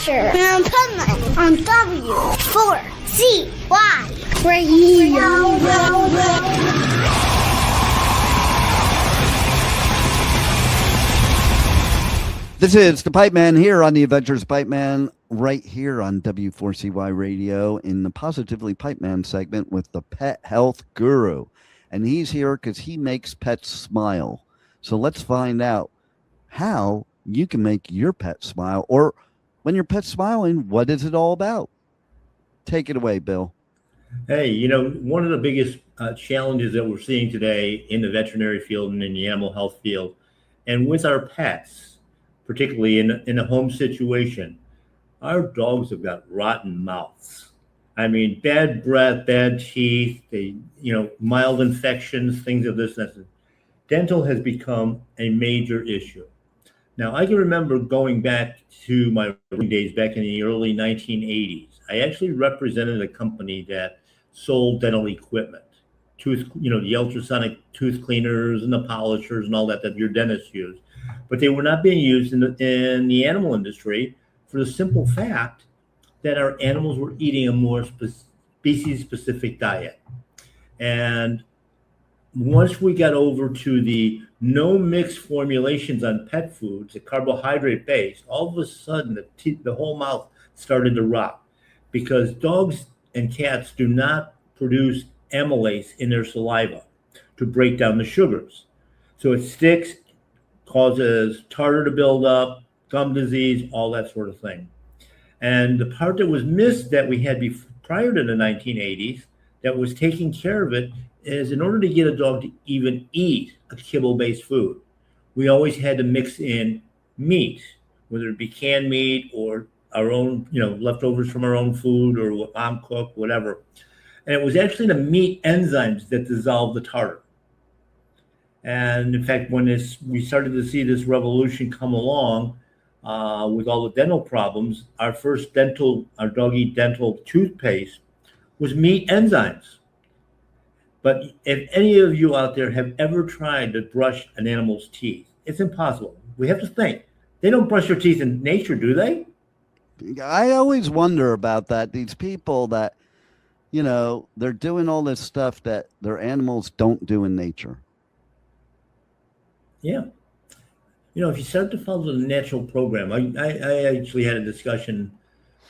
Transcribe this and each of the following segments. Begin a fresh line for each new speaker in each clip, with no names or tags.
Adventure in Pipeman on W4CY Radio.
This is the Pipeman here on the Adventures of Pipeman, right here on W4CY Radio in the Positively Pipeman segment with the pet health guru. And he's here because he makes pets smile. So let's find out how you can make your pet smile, or when your pet's smiling, what is it all about? Take it away, Bill.
Hey, one of the biggest challenges that we're seeing today in the veterinary field and in the animal health field, and with our pets, particularly in a home situation, our dogs have got rotten mouths. I mean, bad breath, bad teeth, mild infections, things of this nature. Dental has become a major issue. Now, I can remember going back to my early days back in the early 1980s. I actually represented a company that sold dental equipment, the ultrasonic tooth cleaners and the polishers and all that your dentists use. But they were not being used in the animal industry for the simple fact that our animals were eating a more species-specific diet. And once we got over to the no mix formulations on pet foods, the carbohydrate based, all of a sudden the whole mouth started to rot, because dogs and cats do not produce amylase in their saliva to break down the sugars. So it sticks, causes tartar to build up, gum disease, all that sort of thing. And the part that was missed that we had prior to the 1980s that was taking care of it is, in order to get a dog to even eat a kibble-based food, we always had to mix in meat, whether it be canned meat or our own, leftovers from our own food or what mom cooked, whatever. And it was actually the meat enzymes that dissolved the tartar. And in fact, when we started to see this revolution come along with all the dental problems, our first doggy dental toothpaste was meat enzymes. But if any of you out there have ever tried to brush an animal's teeth, it's impossible. We have to think. They don't brush their teeth in nature, do they?
I always wonder about that. These people that, they're doing all this stuff that their animals don't do in nature.
Yeah. If you start to follow the natural program, I actually had a discussion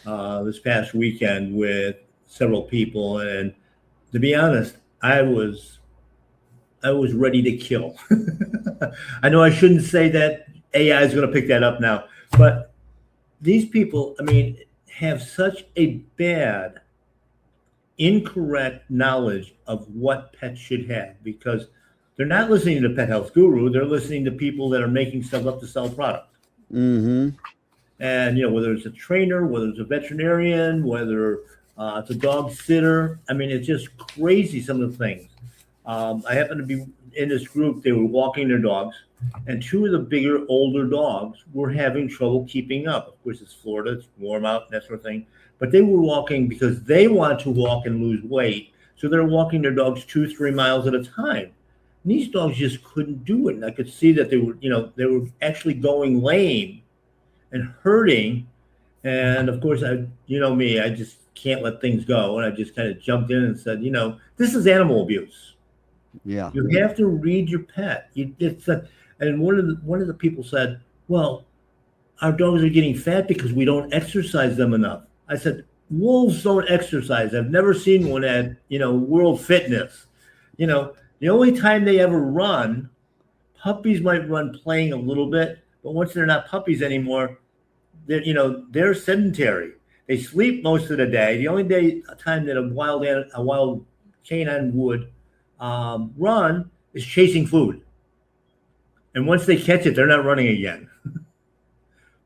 this past weekend with several people, and to be honest, I was ready to kill. I know I shouldn't say that. AI is going to pick that up now, but these people, have such a bad, incorrect knowledge of what pets should have, because they're not listening to the pet health guru. They're listening to people that are making stuff up to sell product.
Mm-hmm.
And, whether it's a trainer, whether it's a veterinarian, whether it's a dog sitter. It's just crazy, some of the things. I happened to be in this group. They were walking their dogs, and two of the bigger, older dogs were having trouble keeping up. Of course, it's Florida. It's warm out, that sort of thing. But they were walking because they want to walk and lose weight. So they're walking their dogs 2-3 miles at a time. And these dogs just couldn't do it. And I could see that they were actually going lame and hurting. And of course, I just can't let things go. And I just kind of jumped in and said, this is animal abuse.
Yeah.
You have to read your pet. And one of the people said, well, our dogs are getting fat because we don't exercise them enough. I said, wolves don't exercise. I've never seen one at, World Fitness. The only time they ever run, puppies might run playing a little bit, but once they're not puppies anymore, they're sedentary. They sleep most of the day. The only time that a wild canine would run is chasing food. And once they catch it, they're not running again.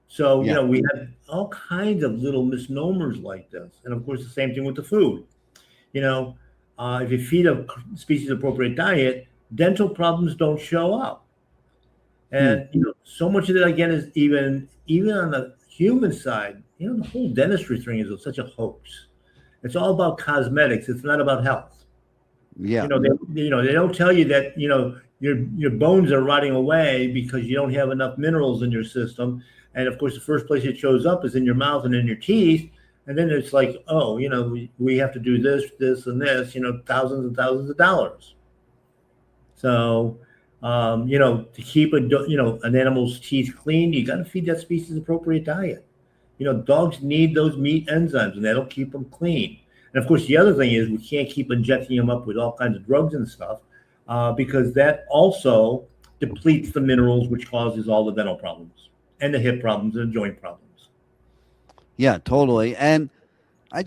So,
yeah.
We have all kinds of little misnomers like this. And of course, the same thing with the food. If you feed a species-appropriate diet, dental problems don't show up. And, so much of it, again, is even on the human side, the whole dentistry thing is such a hoax. It's all about cosmetics. It's not about health.
Yeah.
They don't tell you that, your bones are rotting away because you don't have enough minerals in your system. And of course, the first place it shows up is in your mouth and in your teeth. And then it's like, oh, we have to do this, this, and this, thousands and thousands of dollars. So, to keep an animal's teeth clean, you got to feed that species appropriate diet. Dogs need those meat enzymes, and that'll keep them clean. And of course, the other thing is we can't keep injecting them up with all kinds of drugs and stuff, because that also depletes the minerals, which causes all the dental problems and the hip problems and the joint problems.
Yeah, totally. And I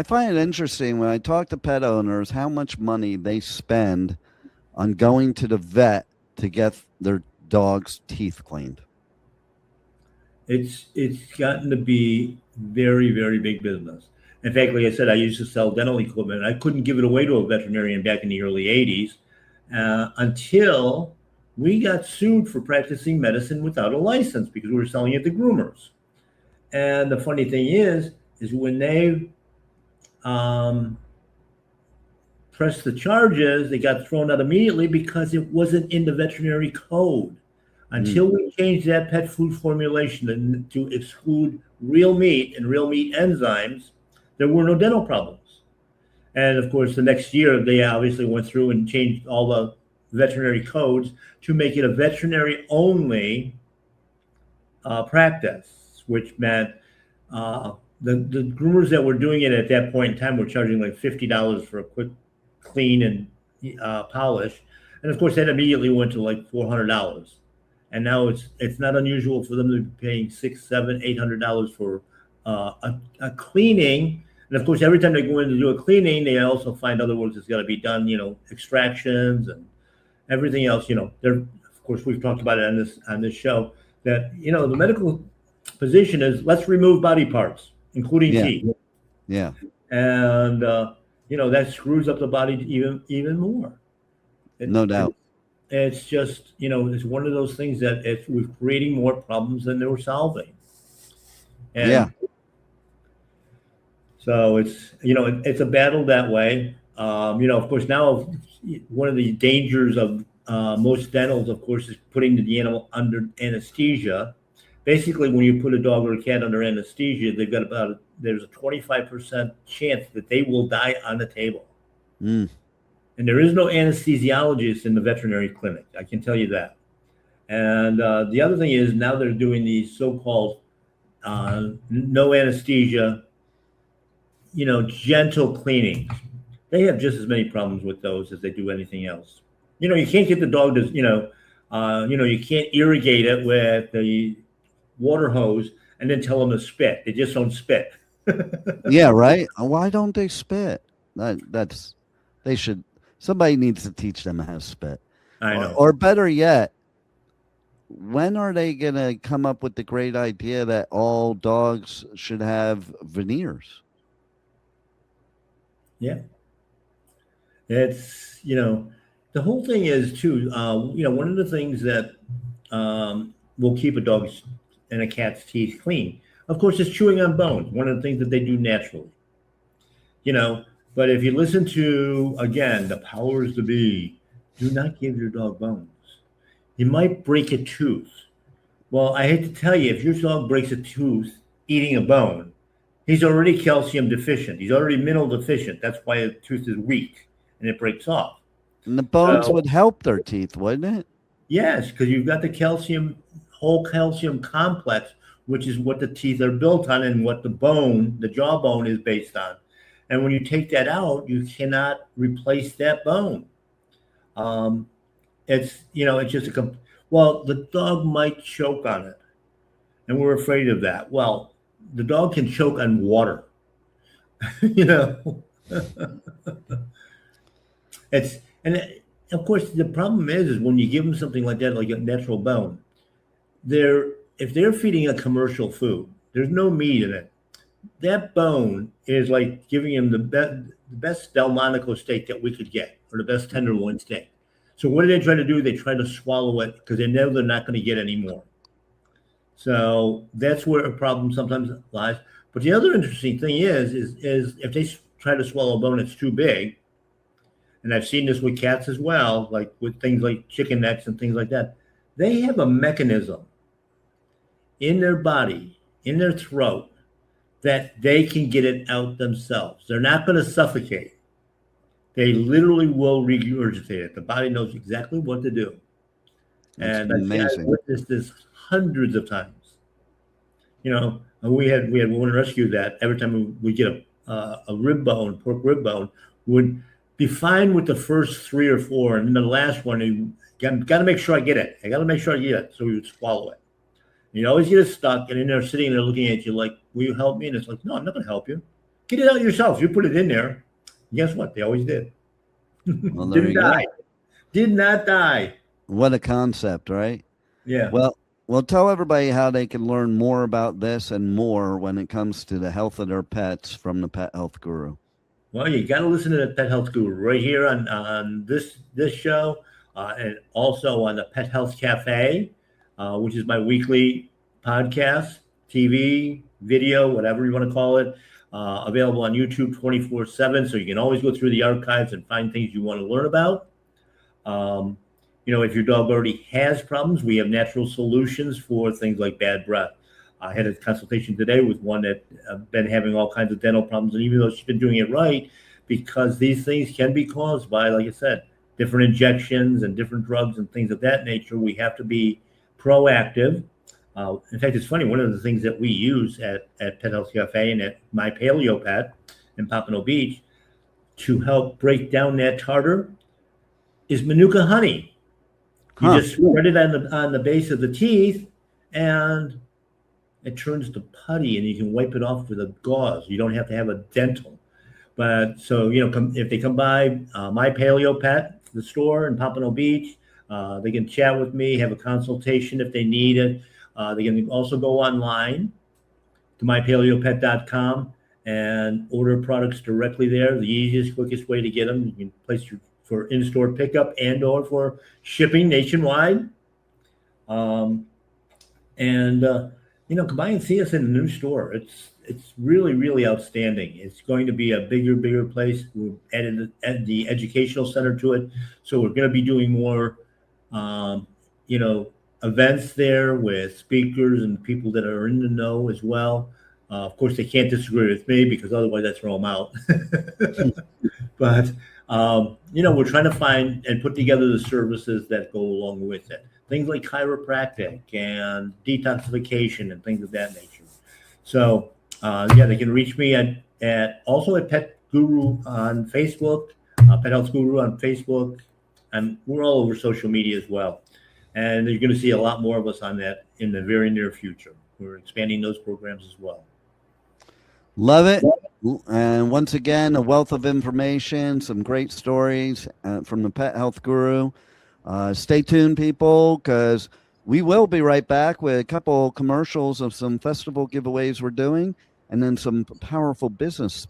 find it interesting when I talk to pet owners how much money they spend on going to the vet to get their dog's teeth cleaned.
It's gotten to be very, very big business. In fact, like I said, I used to sell dental equipment. I couldn't give it away to a veterinarian back in the early 80s until we got sued for practicing medicine without a license because we were selling it to groomers. And the funny thing is when they pressed the charges, they got thrown out immediately because it wasn't in the veterinary code. Until we changed that pet food formulation to exclude real meat and real meat enzymes, there were no dental problems. And of course, the next year, they obviously went through and changed all the veterinary codes to make it a veterinary-only practice, which meant the groomers that were doing it at that point in time were charging like $50 for a quick clean and polish. And of course, that immediately went to like $400. And now it's not unusual for them to be paying $600, $700, $800 for a cleaning. And of course, every time they go in to do a cleaning, they also find other work that's got to be done, extractions and everything else. Of course, we've talked about it on this show that, the medical position is let's remove body parts, including teeth.
Yeah.
And, that screws up the body even more.
No doubt.
It's just, it's one of those things that we're creating more problems than they were solving. And
yeah.
So it's a battle that way. Of course, now one of the dangers of most dentals, of course, is putting the animal under anesthesia. Basically, when you put a dog or a cat under anesthesia, there's a 25% chance that they will die on the table. And there is no anesthesiologist in the veterinary clinic. I can tell you that. And the other thing is now they're doing these so-called no anesthesia, gentle cleanings. They have just as many problems with those as they do anything else. You can't get the dog to, you can't irrigate it with the water hose and then tell them to spit. They just don't spit.
Yeah, right. Why don't they spit? Somebody needs to teach them how to spit.
I know.
Or better yet, when are they going to come up with the great idea that all dogs should have veneers?
Yeah. It's, the whole thing is too, one of the things that will keep a dog's and a cat's teeth clean, of course, is chewing on bones. One of the things that they do naturally, But if you listen to, again, the powers that be, do not give your dog bones. You might break a tooth. Well, I hate to tell you, if your dog breaks a tooth eating a bone, he's already calcium deficient. He's already mineral deficient. That's why a tooth is weak and it breaks off.
And the bones would help their teeth, wouldn't it?
Yes, because you've got the whole calcium complex, which is what the teeth are built on and what the jawbone is based on. And when you take that out, you cannot replace that bone. It's just the dog might choke on it. And we're afraid of that. Well, the dog can choke on water. Of course, the problem is when you give them something like that, like a natural bone, if they're feeding a commercial food, there's no meat in it. That bone is like giving him the best Delmonico steak that we could get, or the best tenderloin steak. So what do they try to do? They try to swallow it because they know they're not going to get any more. So that's where a problem sometimes lies. But the other interesting thing is if they try to swallow a bone that's too big, and I've seen this with cats as well, like with things like chicken necks and things like that, they have a mechanism in their body, in their throat, that they can get it out themselves. They're not going to suffocate. They literally will regurgitate it. The body knows exactly what to do.
That's
And I've
amazing.
witnessed this hundreds of times. You know, we had one rescue that every time we get a rib bone, pork rib bone, would be fine with the first 3 or 4, and then the last one, he got to make sure I get it. I got to make sure I get it, so he would swallow it. And you always get it stuck, and then they're sitting there looking at you like, "Will you help me?" And it's like, "No, I'm not going to help you. Get it out yourself. You put it in there." And guess what? They always did.
Well, there
Didn't
you go.
die. Did not die.
What a concept, right?
Yeah.
Well, tell everybody how they can learn more about this and more when it comes to the health of their pets from the Pet Health Guru.
Well, you got to listen to the Pet Health Guru right here on this show, and also on the Pet Health Cafe, which is my weekly podcast, TV, video, whatever you want to call it, available on YouTube 24/7. So you can always go through the archives and find things you want to learn about. You know, if your dog already has problems, we have natural solutions for things like bad breath. I had a consultation today with one that been having all kinds of dental problems, and even though she's been doing it right, because these things can be caused by, like I said, different injections and different drugs and things of that nature, we have to be proactive. In fact, it's funny, one of the things that we use at Pet Health Cafe and at My Paleo Pet in Pompano Beach to help break down that tartar is Manuka honey. You just spread it on the base of the teeth, and it turns to putty, and you can wipe it off with a gauze. You don't have to have a dental. But so, you know, if they come by My Paleo Pet, the store in Pompano Beach, they can chat with me, have a consultation if they need it. They can also go online to mypaleopet.com and order products directly there. The easiest, quickest way to get them. You can place your for in-store pickup and or for shipping nationwide. You know, come by and see us in the new store. It's really, really outstanding. It's going to be a bigger place. We've added the educational center to it. So we're going to be doing more, you know, events there with speakers and people that are in the know as well. Of course, they can't disagree with me because otherwise I throw them out. But, you know, we're trying to find and put together the services that go along with it. Things like chiropractic and detoxification and things of that nature. So, yeah, they can reach me at also at Pet Guru on Facebook, Pet Health Guru on Facebook, and we're all over social media as well. And you're going to see a lot more of us on that in the very near future. We're expanding those programs as well.
Love it. And once again, a wealth of information, some great stories from the Pet Health Guru. Stay tuned, people, because we will be right back with a couple commercials of some festival giveaways we're doing, and then some powerful business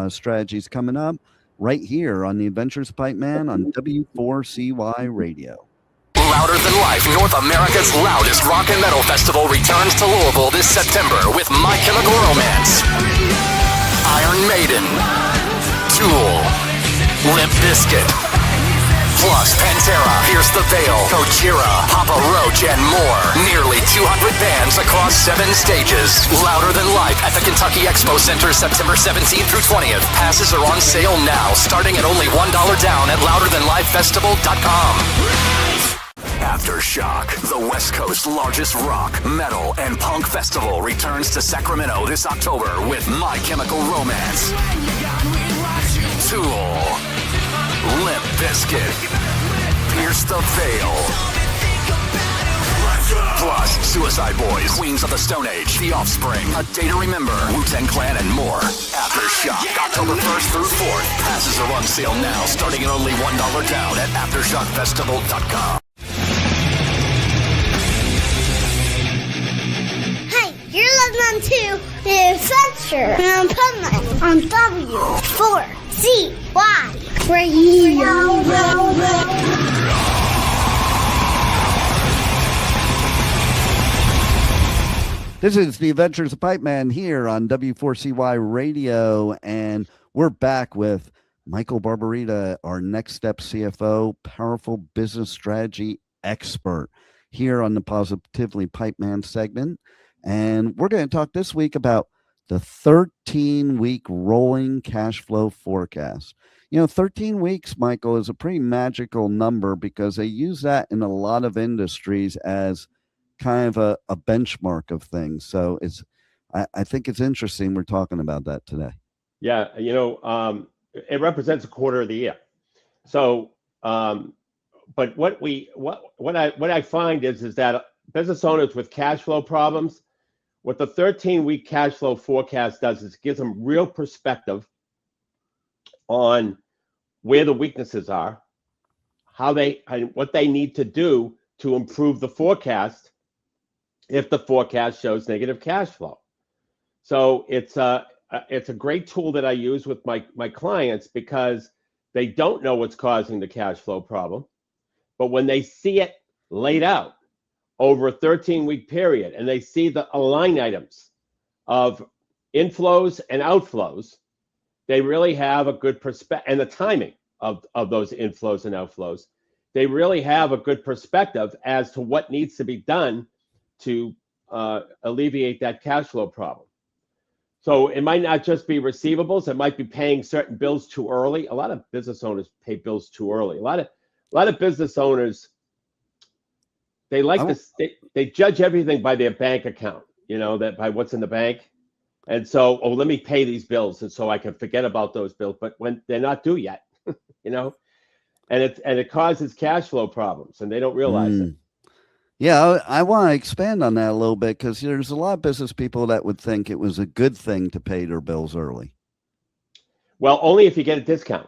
strategies coming up right here on the Adventures of Pipeman on W4CY Radio.
Louder Than Life, North America's loudest rock and metal festival, returns to Louisville this September with My Chemical Romance, Iron Maiden, Tool, Limp Bizkit, plus Pantera, Pierce the Veil, Gojira, Papa Roach, and more. Nearly 200 bands across 7 stages. Louder Than Life at the Kentucky Expo Center, September 17th through 20th. Passes are on sale now, starting at only $1 down at louderthanlifefestival.com. Aftershock, the West Coast's largest rock, metal, and punk festival, returns to Sacramento this October with My Chemical Romance, Tool, Limp Bizkit, Pierce the Veil, plus Suicide Boys, Queens of the Stone Age, The Offspring, A Day to Remember, Wu-Tang Clan, and more. Aftershock, October 1st through 4th. Passes are on sale now, starting at only $1 down at AftershockFestival.com.
You're listening to The Adventures of Pipeman on W4CY Radio.
This is the Adventures of Pipeman here on W4CY Radio, and we're back with Michael Barbarita, our Next Step CFO, powerful business strategy expert here on the Positively Pipeman segment. And we're going to talk this week about the 13-week rolling cash flow forecast. 13 weeks, Michael, is a pretty magical number because they use that in a lot of industries as kind of a benchmark of things. So I think it's interesting we're talking about that today.
Yeah, it represents a quarter of the year. So, but what I find is that business owners with cash flow problems, what the 13-week cash flow forecast does is it gives them real perspective on where the weaknesses are, what they need to do to improve the forecast if the forecast shows negative cash flow. So it's a great tool that I use with my clients because they don't know what's causing the cash flow problem. But when they see it laid out over a 13-week period and they see the line items of inflows and outflows, they really have a good perspective, and the timing of those inflows and outflows, they really have a good perspective as to what needs to be done to alleviate that cash flow problem. So it might not just be receivables; it might be paying certain bills too early. A lot of business owners pay bills too early. A lot of business owners, they they judge everything by their bank account. That by what's in the bank, and so let me pay these bills, and so I can forget about those bills. But when they're not due yet, and it causes cash flow problems, and they don't realize it.
Yeah, I want to expand on that a little bit because there's a lot of business people that would think it was a good thing to pay their bills early.
Well, only if you get a discount.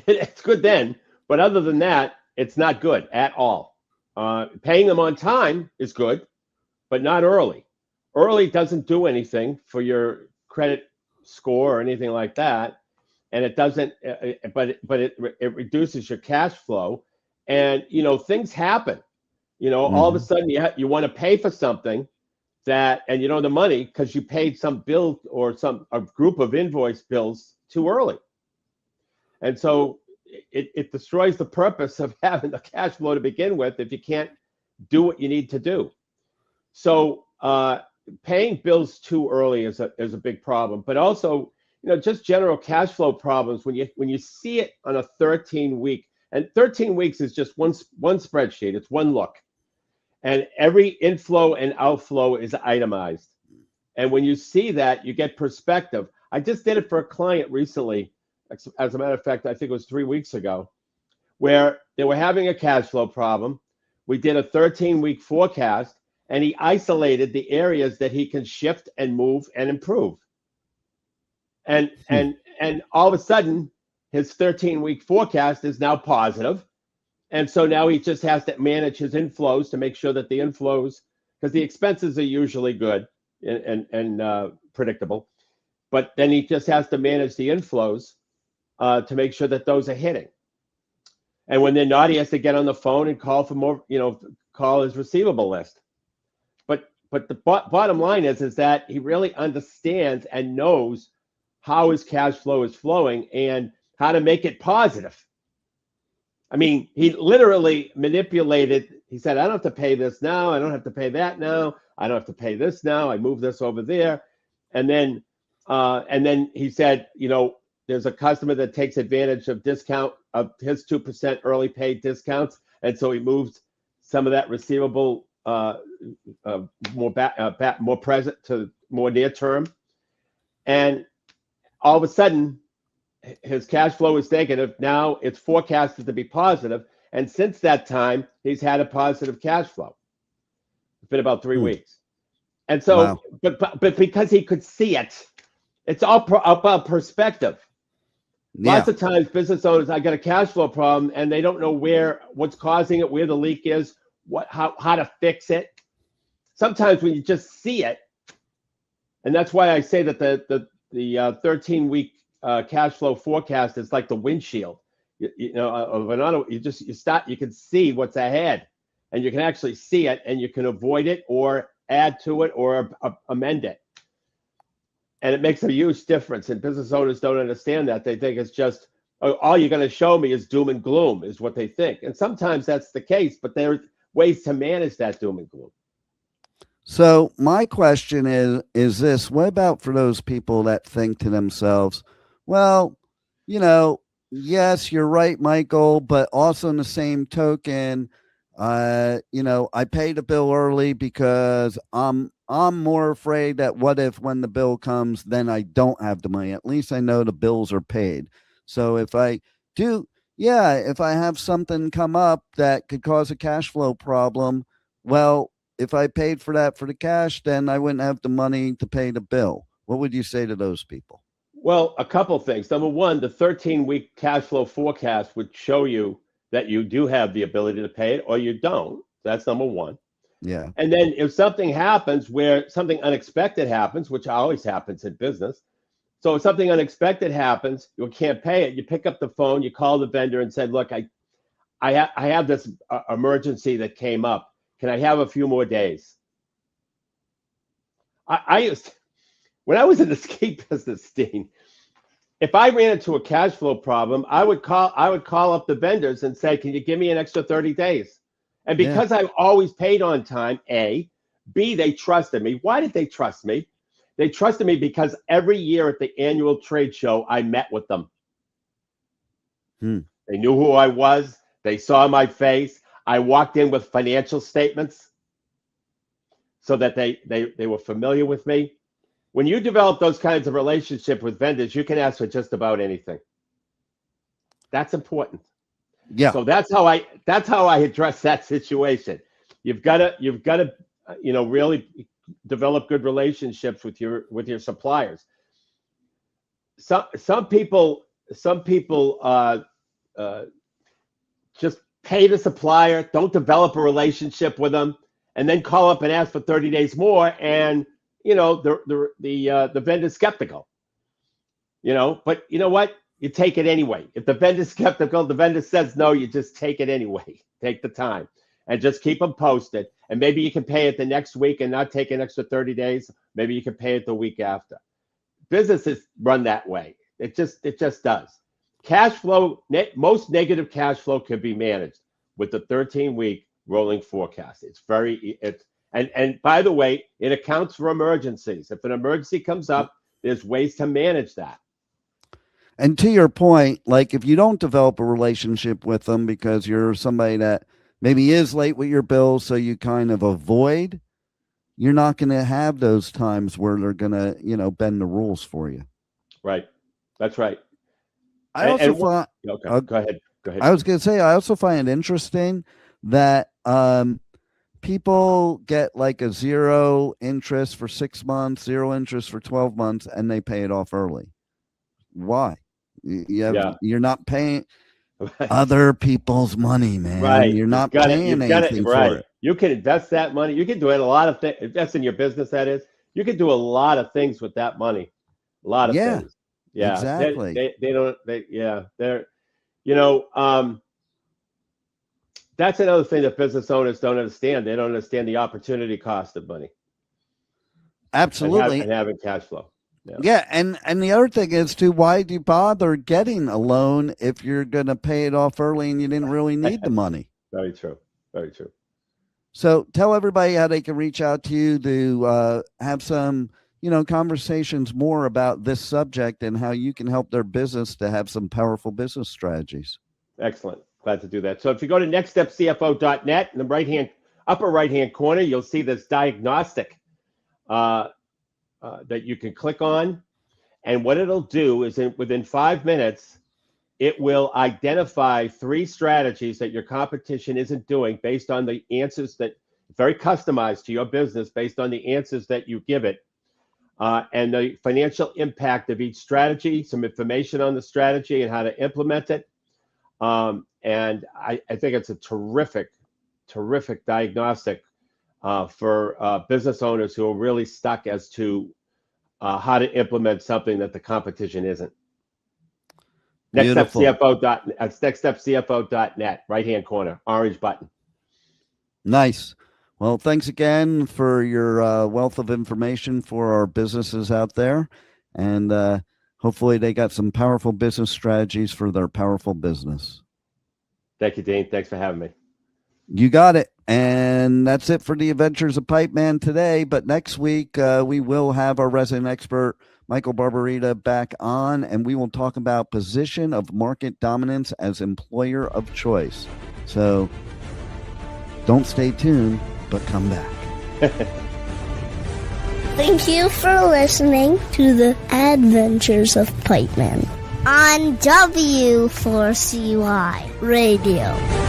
It's good then, but other than that, it's not good at all. Paying them on time is good, but not early. Early doesn't do anything for your credit score or anything like that, and it doesn't. But it reduces your cash flow, and things happen. All of a sudden you want to pay for something and you don't have the money because you paid some bill or a group of invoice bills too early. And so it destroys the purpose of having the cash flow to begin with if you can't do what you need to do. So paying bills too early is a big problem, but also, just general cash flow problems when you see it on a 13-week, and 13 weeks is just one spreadsheet. It's one look. And every inflow and outflow is itemized. And when you see that, you get perspective. I just did it for a client recently. As a matter of fact, I think it was 3 weeks ago, where they were having a cash flow problem. We did a 13-week forecast, and he isolated the areas that he can shift and move and improve. And all of a sudden, his 13-week forecast is now positive. And so now he just has to manage his inflows to make sure that the inflows, because the expenses are usually good and predictable, but then he just has to manage the inflows to make sure that those are hitting. And when they're not, he has to get on the phone and call for more, call his receivable list. But the bottom line is that he really understands and knows how his cash flow is flowing and how to make it positive. I mean, he literally manipulated. He said, I don't have to pay this now. I don't have to pay that now. I don't have to pay this now. I move this over there. And then he said, there's a customer that takes advantage of discount of his 2% early pay discounts. And so he moved some of that receivable more present to more near term. And all of a sudden, his cash flow is negative. Now it's forecasted to be positive. And since that time, he's had a positive cash flow. It's been about 3 weeks. And so, wow. but because he could see it, it's all about perspective. Yeah. Lots of times business owners, I got a cash flow problem and they don't know what's causing it, where the leak is, how to fix it. Sometimes when you just see it, and that's why I say that the 13-week cash flow forecast is like the windshield, of an auto. You can see what's ahead, and you can actually see it, and you can avoid it or add to it or amend it, and it makes a huge difference. And business owners don't understand that. They think it's just all you're going to show me is doom and gloom, is what they think, and sometimes that's the case. But there are ways to manage that doom and gloom.
So my question is this: what about for those people that think to themselves, well, yes, you're right, Michael, but also in the same token, I paid a bill early because I'm more afraid that what if when the bill comes, then I don't have the money. At least I know the bills are paid. So if I do, if I have something come up that could cause a cash flow problem, well, if I paid for that for the cash, then I wouldn't have the money to pay the bill. What would you say to those people?
Well, a couple things. Number one, the 13-week cash flow forecast would show you that you do have the ability to pay it or you don't. That's number one.
Yeah.
And then if something happens where something unexpected happens, which always happens in business. So if something unexpected happens, you can't pay it. You pick up the phone, you call the vendor and said, look, I have this emergency that came up. Can I have a few more days? When I was in the skate business, Dean, if I ran into a cash flow problem, I would call up the vendors and say, can you give me an extra 30 days? And because I've always paid on time, A, B, they trusted me. Why did they trust me? They trusted me because every year at the annual trade show, I met with them. They knew who I was. They saw my face. I walked in with financial statements so that they were familiar with me. When you develop those kinds of relationships with vendors, you can ask for just about anything. That's important.
Yeah.
So that's how I address that situation. You've got to really develop good relationships with your suppliers. Some people just pay the supplier, don't develop a relationship with them, and then call up and ask for 30 days more, and the vendor's skeptical. But you know what? You take it anyway. If the vendor's skeptical, the vendor says no, you just take it anyway. Take the time and just keep them posted. And maybe you can pay it the next week and not take an extra 30 days. Maybe you can pay it the week after. Businesses run that way. It just does. Cash flow, most negative cash flow can be managed with the 13-week rolling forecast. And by the way, it accounts for emergencies. If an emergency comes up, there's ways to manage that.
And to your point, like if you don't develop a relationship with them because you're somebody that maybe is late with your bills, so you kind of avoid, you're not going to have those times where they're going to, bend the rules for you.
Right. That's right.
I also find,
go ahead.
I was going to say, I also find it interesting that people get like a 0 interest for 6 months, 0 interest for 12 months, and they pay it off early. Why? You're not paying other people's money, man.
Right.
You're not paying anything for it.
You can invest that money. You can do it a lot of things. Invest in your business, that is. You can do a lot of things with that money. A lot of things. Yeah,
exactly.
That's another thing that business owners don't understand. They don't understand the opportunity cost of money.
Absolutely.
And having cash flow.
Yeah, and the other thing is too, why do you bother getting a loan if you're going to pay it off early and you didn't really need the money?
Very true. Very true.
So tell everybody how they can reach out to you to have some, conversations more about this subject and how you can help their business to have some powerful business strategies.
Excellent. Glad to do that. So if you go to nextstepcfo.net, in the upper right-hand corner, you'll see this diagnostic that you can click on. And what it'll do is within 5 minutes, it will identify 3 strategies that your competition isn't doing based on the answers that very customized to your business based on the answers that you give it. And the financial impact of each strategy, some information on the strategy and how to implement it. And I think it's a terrific diagnostic for business owners who are really stuck as to how to implement something that the competition isn't. Nextstepcfo.net, right-hand corner, orange button.
Nice. Well, thanks again for your wealth of information for our businesses out there. And hopefully they got some powerful business strategies for their powerful business.
Thank you, Dean. Thanks for having me.
You got it. And that's it for the Adventures of Pipeman today. But next week, we will have our resident expert, Michael Barbarita, back on, and we will talk about position of market dominance as employer of choice. So don't stay tuned, but come back.
Thank you for listening to the Adventures of Pipeman on W4CY Radio.